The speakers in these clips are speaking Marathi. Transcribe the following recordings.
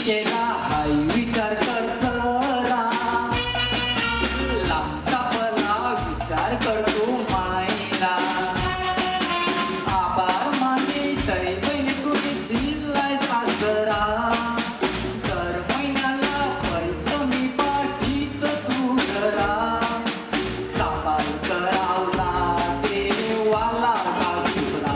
केला हाय विचार कर जरा लांबचा भला विचार करतो मायला आभार माने तरी बहिणी तुम्ही दिलाय सासरा दर महिन्याला पैसा मी पाठीत तू जरा सांभाळ करावला देवाला वासुरा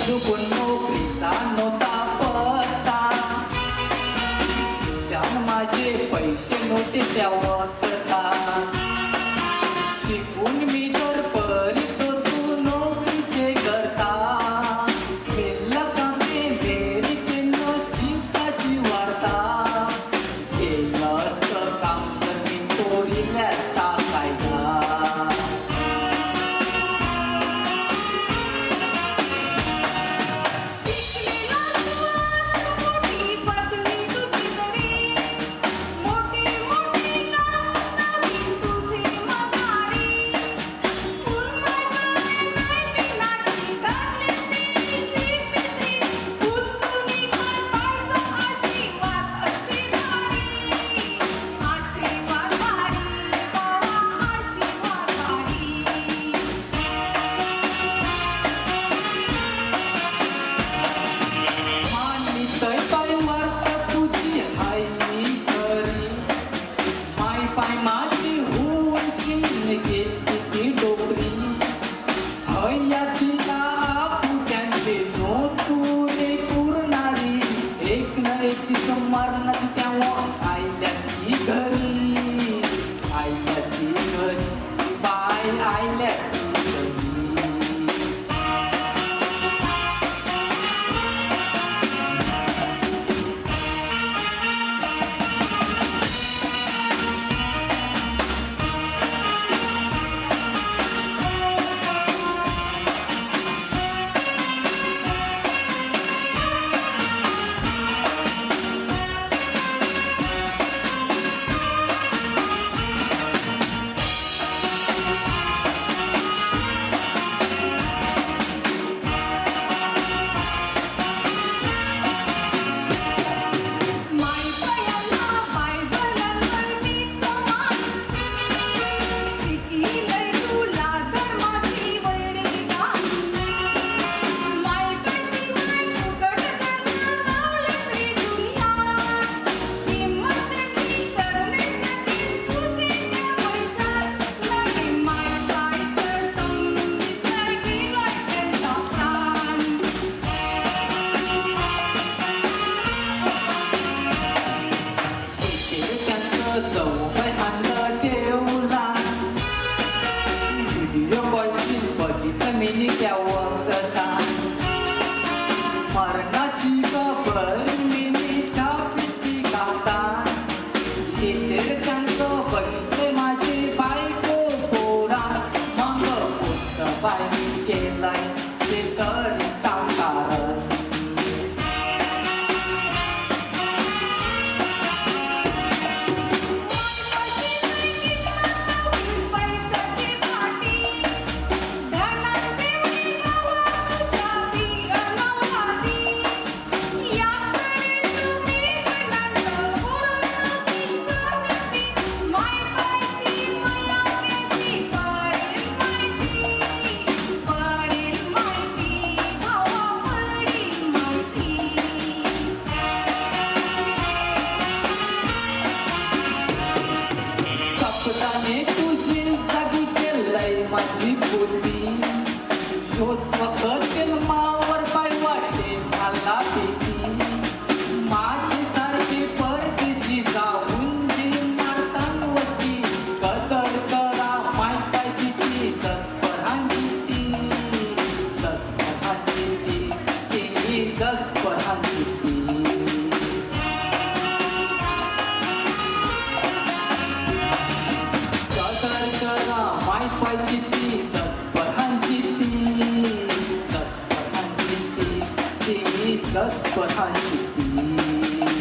नोकरीचा नव्हता पत्ता श्याम माझे पैसे नव्हते त्यावरता शिकून मी तर परीत तू नोकरीचे करता मिळलं का ते मेरी नशिबाची वार्ता केलं असतं काम जर मी तोडील्या असता कायदा मरणाची तेव्हा आईल्यास ती घरी आईल्यास ती घरी बाय आईल्यास ती घरी जाऊ बाई आणलं देऊला व्हिडिओ कॉलशी बघितलं मी त्या वक्ता मरणाची खबर मी छापीची गाता शेतेरच्यांचं बघितले माझी बायको पोरा मग कोणतं बाई केलंय ते तरी सांगणार तुझी जागी केलंय माझी बुद्धी ह्यो स्वतः मावर पाय वाटे मला भीती माझी सारखी परदेशी जाऊन जी मारतान वस्ती कदर करा मायकाची ती जसपरांची ती जसपरांची ती माय पायची ती जसपरांची ती जसपरांची ती